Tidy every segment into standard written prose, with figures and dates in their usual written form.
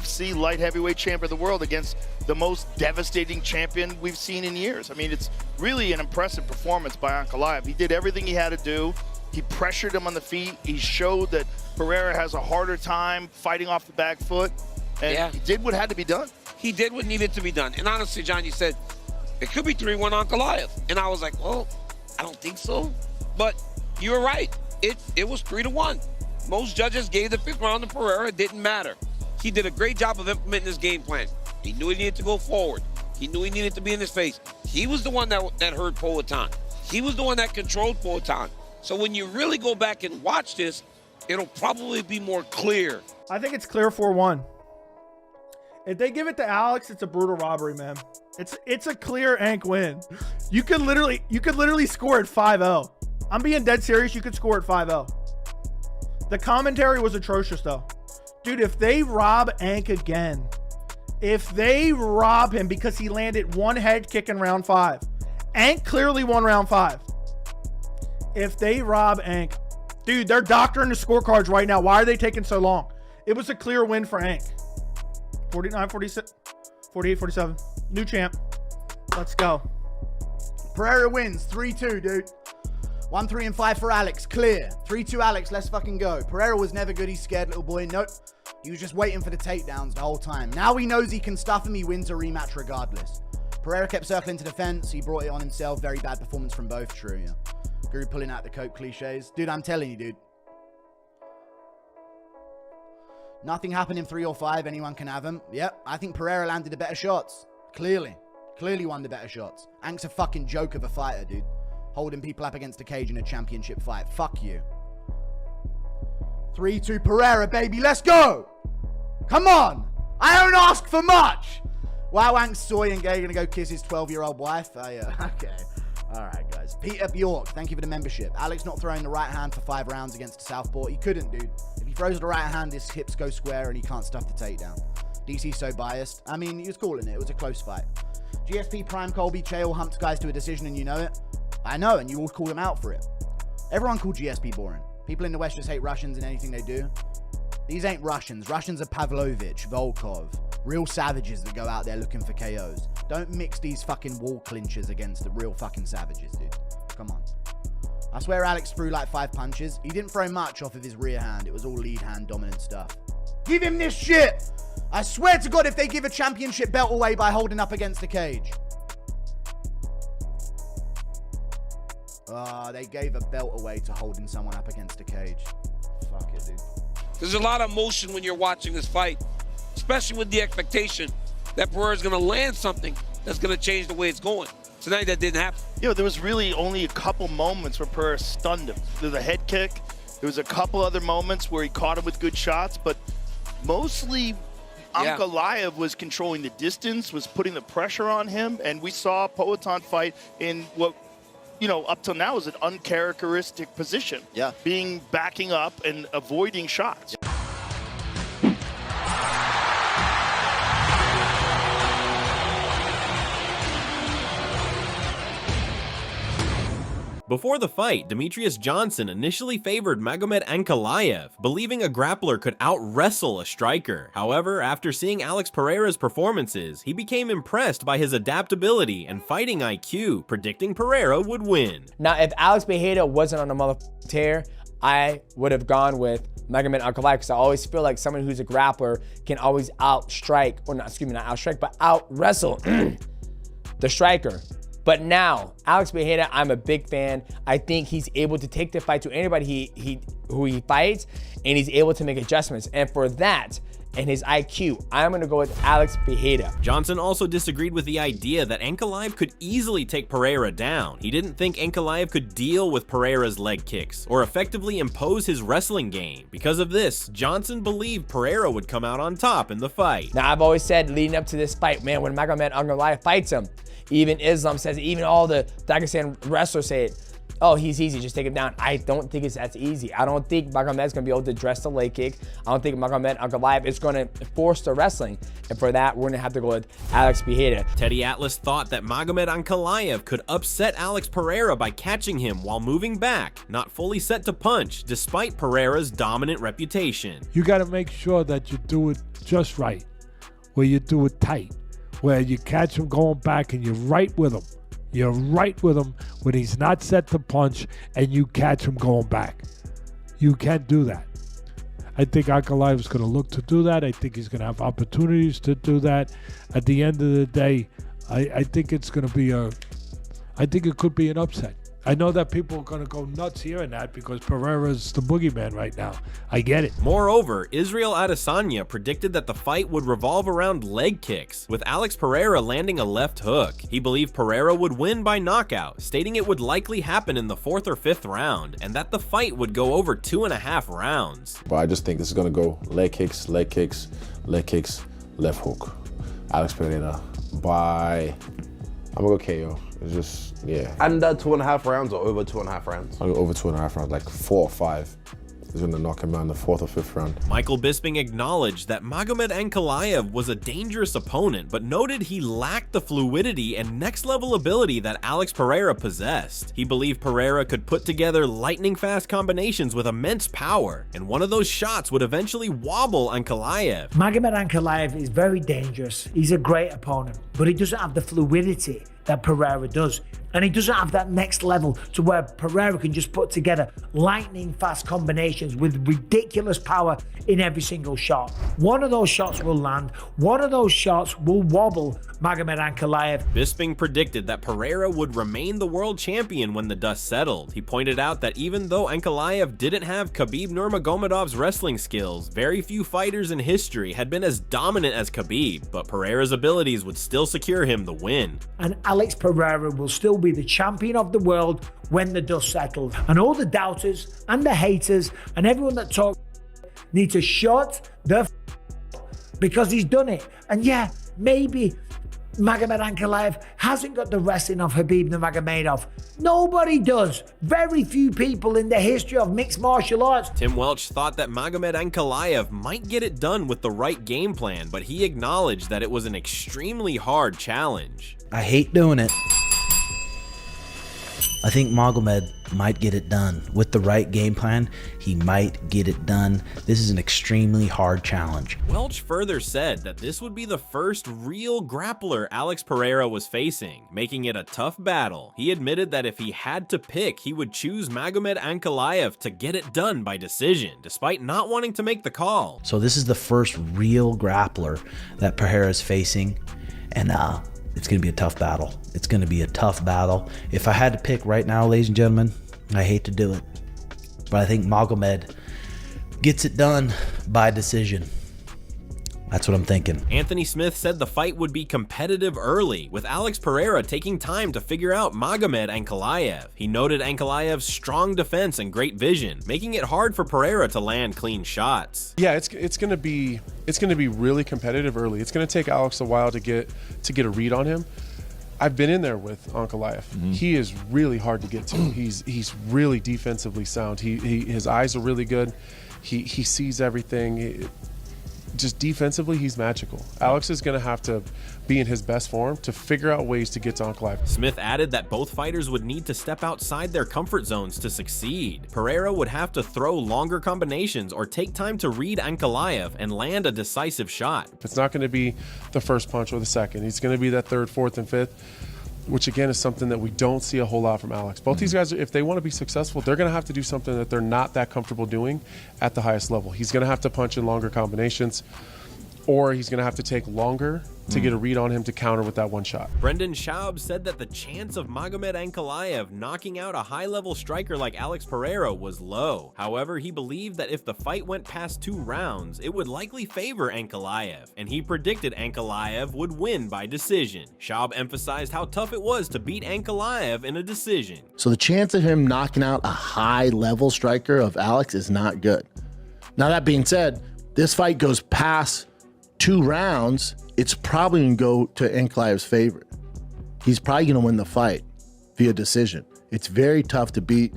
UFC light heavyweight champion of the world against the most devastating champion we've seen in years. I mean, it's really an impressive performance by Ankalaev. He did everything he had to do. He pressured him on the feet. He showed that Pereira has a harder time fighting off the back foot. And he did what had to be done. He did what needed to be done. And honestly, John, you said it could be 3-1 Ankalaev. And I was like, well, I don't think so. But you were right. It was 3-1. Most judges gave the 5th round to Pereira. It didn't matter. He did a great job of implementing his game plan. He knew he needed to go forward. He knew he needed to be in his face. He was the one that hurt Poatan. He was the one that controlled Poatan. So when you really go back and watch this, it'll probably be more clear. I think it's clear 4-1. If they give it to Alex, it's a brutal robbery, man. It's a clear Ank win. You could literally score at 5-0. I'm being dead serious. You could score at 5-0. The commentary was atrocious, though. Dude, if they rob Ank again, if they rob him because he landed one head kick in round 5, Ank clearly won round 5. If they rob Ank, dude, they're doctoring the scorecards right now. Why are they taking so long? It was a clear win for Ank. 49, 46, 48, 47. New champ. Let's go. Pereira wins 3-2, dude. 1-3 and 5 for Alex. Clear. 3-2 Alex. Let's fucking go. Pereira was never good. He's scared, little boy. Nope. He was just waiting for the takedowns the whole time. Now he knows he can stuff him. He wins a rematch regardless. Pereira kept circling to the fence. He brought it on himself. Very bad performance from both. True, yeah. Guru pulling out the coke cliches. Dude, I'm telling you, dude. Nothing happened in 3 or 5. Anyone can have him. Yep. I think Pereira landed the better shots. Clearly. Clearly won the better shots. Ank's a fucking joke of a fighter, dude. Holding people up against a cage in a championship fight. Fuck you. 3-2 Pereira, baby. Let's go. Come on. I don't ask for much. Wow, Ank's soy and gay gonna go kiss his 12-year-old wife. Oh, yeah. Okay. All right, guys. Peter Bjork, thank you for the membership. Alex not throwing the right hand for 5 rounds against a southpaw. He couldn't, dude. If he throws the right hand, his hips go square and he can't stuff the takedown. DC's so biased. I mean, he was calling it. It was a close fight. GSP, Prime, Colby, Chael humped guys to a decision and you know it. I know, and you all call him out for it. Everyone called GSP boring. People in the West just hate Russians and anything they do. These ain't Russians. Russians are Pavlovich, Volkov. Real savages that go out there looking for KOs. Don't mix these fucking wall clinchers against the real fucking savages, dude. Come on. I swear Alex threw like 5 punches. He didn't throw much off of his rear hand. It was all lead hand dominant stuff. Give him this shit! I swear to God if they give a championship belt away by holding up against the cage. They gave a belt away to holding someone up against a cage. Fuck it, dude. There's a lot of emotion when you're watching this fight, especially with the expectation that Pereira's going to land something that's going to change the way it's going. Tonight, that didn't happen. You know, there was really only a couple moments where Pereira stunned him. There was a head kick. There was a couple other moments where he caught him with good shots, but mostly Ankalaev was controlling the distance, was putting the pressure on him, and we saw Poatan fight in what, you know, up till now is an uncharacteristic position. Yeah. Backing up and avoiding shots. Before the fight, Demetrius Johnson initially favored Magomed Ankalaev, believing a grappler could out-wrestle a striker. However, after seeing Alex Pereira's performances, he became impressed by his adaptability and fighting IQ, predicting Pereira would win. Now, if Alex Pereira wasn't on a motherfucking tear, I would have gone with Magomed Ankalaev because I always feel like someone who's a grappler can always out-strike, or not, excuse me, not out-strike, but out-wrestle the striker. But now, Alex Pereira, I'm a big fan. I think he's able to take the fight to anybody who he fights, and he's able to make adjustments. And for that, and his IQ, I'm gonna go with Alex Pereira. Johnson also disagreed with the idea that Ankalaev could easily take Pereira down. He didn't think Ankalaev could deal with Pereira's leg kicks or effectively impose his wrestling game. Because of this, Johnson believed Pereira would come out on top in the fight. Now, I've always said leading up to this fight, man, when Magomed Ankalaev fights him, even Islam says it, even all the Dagestan wrestlers say it, oh, he's easy, just take him down. I don't think it's that easy. I don't think Magomed's gonna be able to address the leg kick. I don't think Magomed Ankalaev is gonna force the wrestling. And for that, we're gonna have to go with Alex Pereira. Teddy Atlas thought that Magomed Ankalaev could upset Alex Pereira by catching him while moving back, not fully set to punch, despite Pereira's dominant reputation. You gotta make sure that you do it just right. where you do it tight, where you catch him going back and you're right with him. You're right with him when he's not set to punch and you catch him going back. You can't do that. I think Ankalaev is going to look to do that. I think he's going to have opportunities to do that. At the end of the day, I think it's going to be I think it could be an upset. I know that people are going to go nuts hearing that because Pereira's the boogeyman right now. I get it. Moreover, Israel Adesanya predicted that the fight would revolve around leg kicks, with Alex Pereira landing a left hook. He believed Pereira would win by knockout, stating it would likely happen in the 4th or 5th round, and that the fight would go over 2.5 rounds. But I just think this is going to go leg kicks, leg kicks, leg kicks, left hook. Alex Pereira by, I'm going to go KO. It's just, yeah. Under 2.5 rounds or over 2.5 rounds? I'll go over 2.5 rounds, like 4 or 5. He's gonna knock him out in the 4th or 5th round. Michael Bisping acknowledged that Magomed Ankalaev was a dangerous opponent, but noted he lacked the fluidity and next-level ability that Alex Pereira possessed. He believed Pereira could put together lightning-fast combinations with immense power, and one of those shots would eventually wobble Ankalaev. Magomed Ankalaev is very dangerous. He's a great opponent, but he doesn't have the fluidity that Pereira does. And he doesn't have that next level to where Pereira can just put together lightning fast combinations with ridiculous power in every single shot. One of those shots will land, one of those shots will wobble Magomed Ankalaev. Bisping predicted that Pereira would remain the world champion when the dust settled. He pointed out that even though Ankalaev didn't have Khabib Nurmagomedov's wrestling skills, very few fighters in history had been as dominant as Khabib, but Pereira's abilities would still secure him the win. And Alex Pereira will still be the champion of the world when the dust settles. And all the doubters and the haters and everyone that talks need to shut the because he's done it. And yeah, maybe Magomed Ankalaev hasn't got the wrestling of Khabib Nurmagomedov. Nobody does. Very few people in the history of mixed martial arts. Tim Welch thought that Magomed Ankalaev might get it done with the right game plan, but he acknowledged that it was an extremely hard challenge. I hate doing it. I think Magomed might get it done. With the right game plan, he might get it done. This is an extremely hard challenge. Welch further said that this would be the first real grappler Alex Pereira was facing, making it a tough battle. He admitted that if he had to pick, he would choose Magomed Ankalaev to get it done by decision, despite not wanting to make the call. So this is the first real grappler that Pereira is facing, and it's going to be a tough battle. It's going to be a tough battle. If I had to pick right now, ladies and gentlemen, I hate to do it, but I think Magomed gets it done by decision. That's what I'm thinking. Anthony Smith said the fight would be competitive early, with Alex Pereira taking time to figure out Magomed Ankalaev. He noted Ankalaev's strong defense and great vision, making it hard for Pereira to land clean shots. Yeah, it's gonna be really competitive early. It's gonna take Alex a while to get a read on him. I've been in there with Ankalaev. He is really hard to get to. He's really defensively sound. His eyes are really good. He sees everything. Just defensively, he's magical. Alex is going to have to be in his best form to figure out ways to get to Ankalaev. Smith added that both fighters would need to step outside their comfort zones to succeed. Pereira would have to throw longer combinations or take time to read Ankalaev and land a decisive shot. It's not going to be the first punch or the second. It's going to be that third, fourth, and fifth, which again is something that we don't see a whole lot from Alex. Both these guys, if they want to be successful, they're going to have to do something that they're not that comfortable doing at the highest level. He's going to have to punch in longer combinations, or he's going to have to take longer to get a read on him to counter with that one shot. Brendan Schaub said that the chance of Magomed Ankalaev knocking out a high-level striker like Alex Pereira was low. However, he believed that if the fight went past 2 rounds, it would likely favor Ankalaev, and he predicted Ankalaev would win by decision. Schaub emphasized how tough it was to beat Ankalaev in a decision. So the chance of him knocking out a high-level striker of Alex is not good. Now, that being said, this fight goes past 2 rounds, it's probably going to go to Ankalaev's favor. He's probably going to win the fight via decision. It's very tough to beat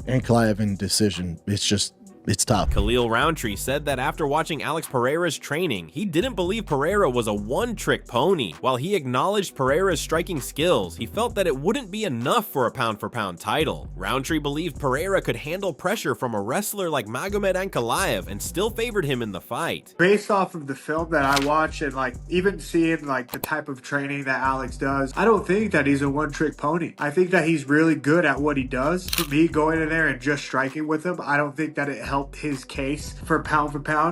Ankalaev in decision. It's just it's tough. Khalil Roundtree said that after watching Alex Pereira's training, he didn't believe Pereira was a one-trick pony. While he acknowledged Pereira's striking skills, he felt that it wouldn't be enough for a pound-for-pound title. Roundtree believed Pereira could handle pressure from a wrestler like Magomed Ankalaev and still favored him in the fight. Based off of the film that I watch and like even seeing like the type of training that Alex does, I don't think that he's a one-trick pony. I think that he's really good at what he does. For me, going in there and just striking with him, I don't think that it helped his case for pound.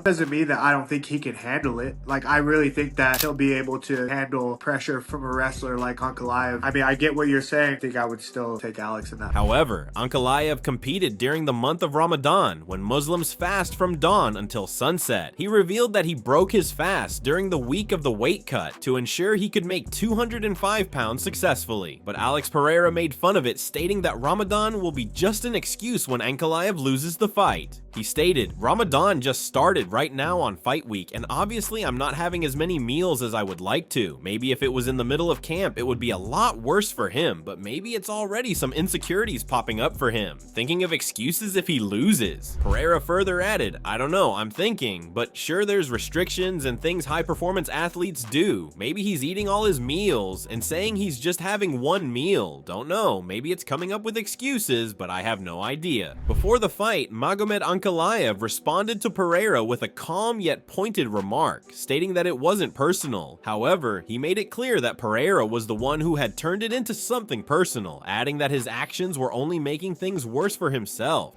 Doesn't mean that I don't think he can handle it. Like, I really think that he'll be able to handle pressure from a wrestler like Ankalaev. I mean, I get what you're saying. I think I would still take Alex in that. However, Ankalaev competed during the month of Ramadan, when Muslims fast from dawn until sunset. He revealed that he broke his fast during the week of the weight cut to ensure he could make 205 pounds successfully. But Alex Pereira made fun of it, stating that Ramadan will be just an excuse when Ankalaev loses the fight. He stated, "Ramadan just started right now on fight week, and obviously I'm not having as many meals as I would like to. Maybe if it was in the middle of camp, it would be a lot worse for him, but maybe it's already some insecurities popping up for him. Thinking of excuses if he loses." Pereira further added, "I don't know, I'm thinking, but sure there's restrictions and things high-performance athletes do. Maybe he's eating all his meals and saying he's just having one meal. Don't know, maybe it's coming up with excuses, but I have no idea." Before the fight, Magomed Ankalaev responded to Pereira with a calm yet pointed remark, stating that it wasn't personal. However, he made it clear that Pereira was the one who had turned it into something personal, adding that his actions were only making things worse for himself.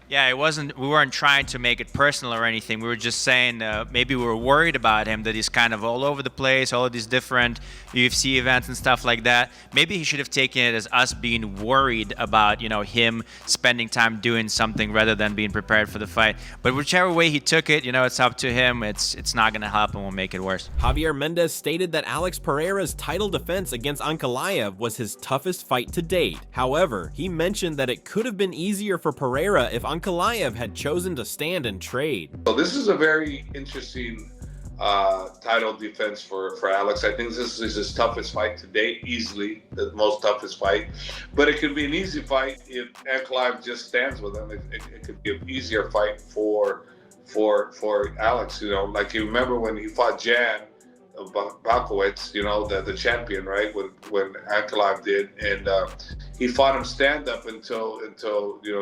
Yeah, we weren't trying to make it personal or anything. We were just saying maybe we were worried about him, that he's kind of all over the place, all of these different UFC events and stuff like that. Maybe he should have taken it as us being worried about, him spending time doing something rather than being prepared for the fight. But whichever way he took it, it's up to him. It's not going to help and will make it worse. Javier Mendez stated that Alex Pereira's title defense against Ankalaev was his toughest fight to date. However, he mentioned that it could have been easier for Pereira if Ankalaev had chosen to stand and trade. So this is a very interesting title defense for Alex. I think this is his toughest fight to date, easily the most toughest fight. But it could be an easy fight if Ankalaev just stands with him. It could be an easier fight for Alex. Like you remember when he fought Jan Balkowitz, the champion, right? When Ankalaev did, and he fought him stand up until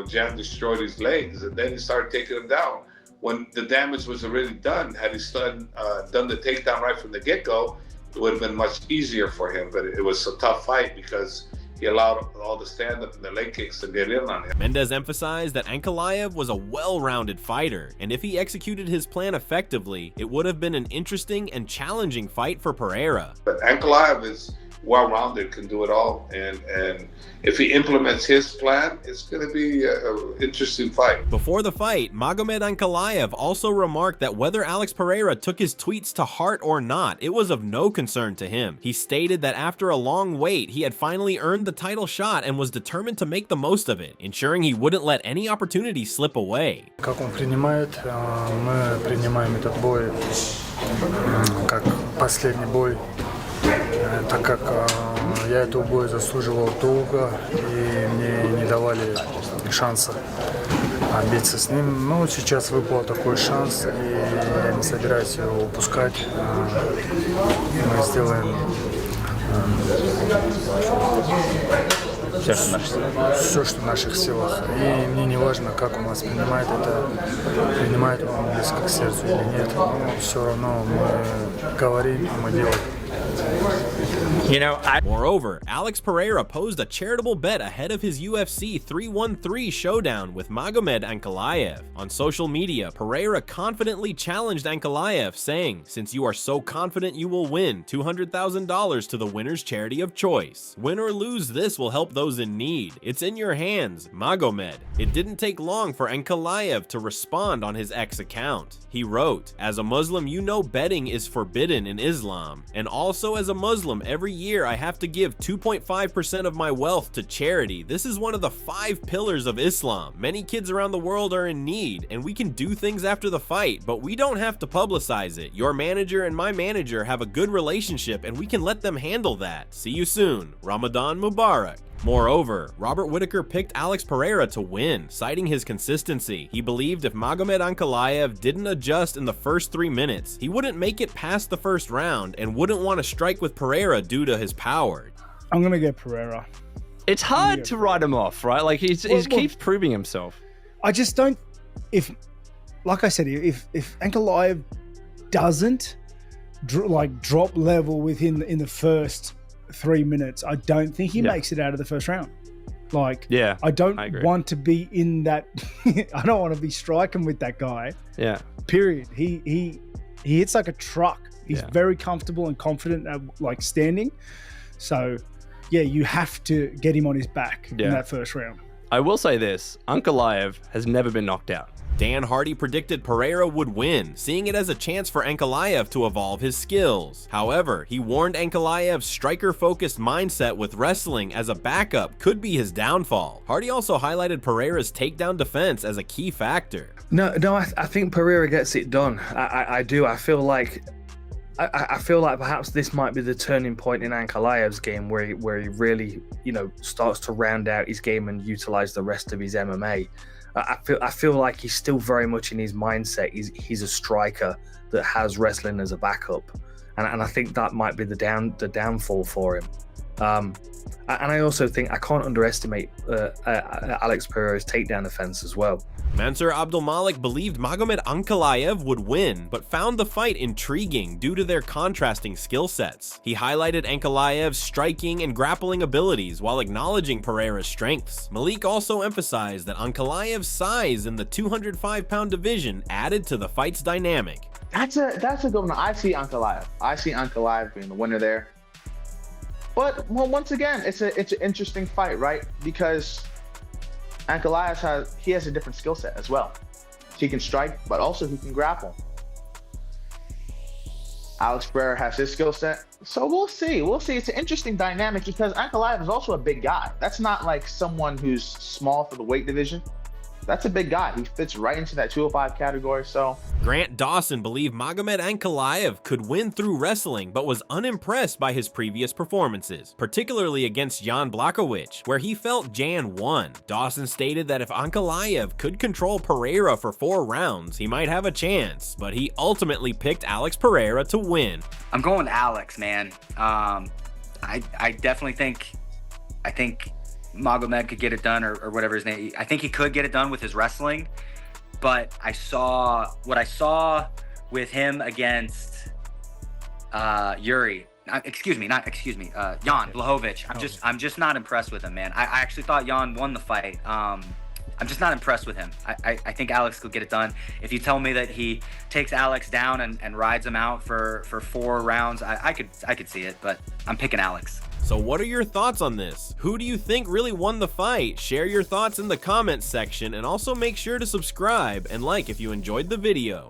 Jan destroyed his legs, and then he started taking him down. When the damage was already done, had he done the takedown right from the get-go, it would have been much easier for him. But it was a tough fight because he allowed all the stand-up and the leg kicks to get in on him. Mendez emphasized that Ankalaev was a well-rounded fighter, and if he executed his plan effectively, it would have been an interesting and challenging fight for Pereira. But Ankalaev is well-rounded, can do it all, and if he implements his plan, it's going to be an interesting fight. Before the fight, Magomed Ankalaev also remarked that whether Alex Pereira took his tweets to heart or not, it was of no concern to him. He stated that after a long wait, he had finally earned the title shot and was determined to make the most of it, ensuring he wouldn't let any opportunity slip away. Как он принимает, мы принимаем этот бой как последний бой. Так как я этого боя заслуживал долго, и мне не давали шанса биться с ним. Но сейчас выпал такой шанс, и я не собираюсь его упускать. Мы сделаем все, что в наших силах. И мне не важно, как он воспринимает это, принимает он близко к сердцу или нет. Но все равно мы говорим, и мы делаем. Moreover, Alex Pereira posed a charitable bet ahead of his UFC 313 showdown with Magomed Ankalaev. On social media, Pereira confidently challenged Ankalaev, saying, "Since you are so confident you will win, $200,000 to the winner's charity of choice. Win or lose, this will help those in need. It's in your hands, Magomed." It didn't take long for Ankalaev to respond on his X account. He wrote, "As a Muslim, you know betting is forbidden in Islam, and also as a Muslim, every year I have to give 2.5% of my wealth to charity. This is one of the 5 pillars of Islam. Many kids around the world are in need, and we can do things after the fight, but we don't have to publicize it. Your manager and my manager have a good relationship, and we can let them handle that. See you soon. Ramadan Mubarak." Moreover, Robert Whittaker picked Alex Pereira to win, citing his consistency. He believed if Magomed Ankalaev didn't adjust in the first 3 minutes, he wouldn't make it past the first round and wouldn't want to strike with Pereira due to his power. I'm going to get Pereira. It's hard to write him off, right? Like he keeps proving himself. I just don't. Like I said, if Ankalaev doesn't drop level in the first 3 minutes, I don't think he makes it out of the first round. I don't want to be in that. I don't want to be striking with that guy. Yeah. Period. He hits like a truck. He's very comfortable and confident at standing. So, yeah, you have to get him on his back in that first round. I will say this, Ankalaev has never been knocked out. Dan Hardy predicted Pereira would win, seeing it as a chance for Ankalaev to evolve his skills. However, he warned Ankalaev's striker-focused mindset with wrestling as a backup could be his downfall. Hardy also highlighted Pereira's takedown defense as a key factor. No, I think Pereira gets it done. I do. I feel like perhaps this might be the turning point in Ankalaev's game where he really, starts to round out his game and utilize the rest of his MMA. I feel like he's still very much in his mindset. He's a striker that has wrestling as a backup, and I think that might be the downfall for him. And I also think I can't underestimate Alex Pereira's takedown defense as well. Mansour Abdulmalik believed Magomed Ankalaev would win, but found the fight intriguing due to their contrasting skill sets. He highlighted Ankalaev's striking and grappling abilities while acknowledging Pereira's strengths. Malik also emphasized that Ankalaev's size in the 205-pound division added to the fight's dynamic. That's a good one. I see Ankalaev being the winner there. But once again, it's an interesting fight, right? Because Ankalaev has a different skill set as well. He can strike, but also he can grapple. Alex Pereira has his skill set, so we'll see. It's an interesting dynamic because Ankalaev is also a big guy. That's not like someone who's small for the weight division. That's a big guy. He fits right into that 205 category, so. Grant Dawson believed Magomed Ankalaev could win through wrestling, but was unimpressed by his previous performances, particularly against Jan Blachowicz, where he felt Jan won. Dawson stated that if Ankalaev could control Pereira for 4 rounds, he might have a chance, but he ultimately picked Alex Pereira to win. I'm going with Alex, man. I definitely think Magomed could get it done, or whatever his name. I think he could get it done with his wrestling, but what I saw with him against Jan Blachowicz. I'm just not impressed with him, man. I actually thought Jan won the fight. I'm just not impressed with him. I think Alex could get it done. If you tell me that he takes Alex down and rides him out for 4 rounds, I could see it, but I'm picking Alex. So what are your thoughts on this? Who do you think really won the fight? Share your thoughts in the comments section, and also make sure to subscribe and like if you enjoyed the video.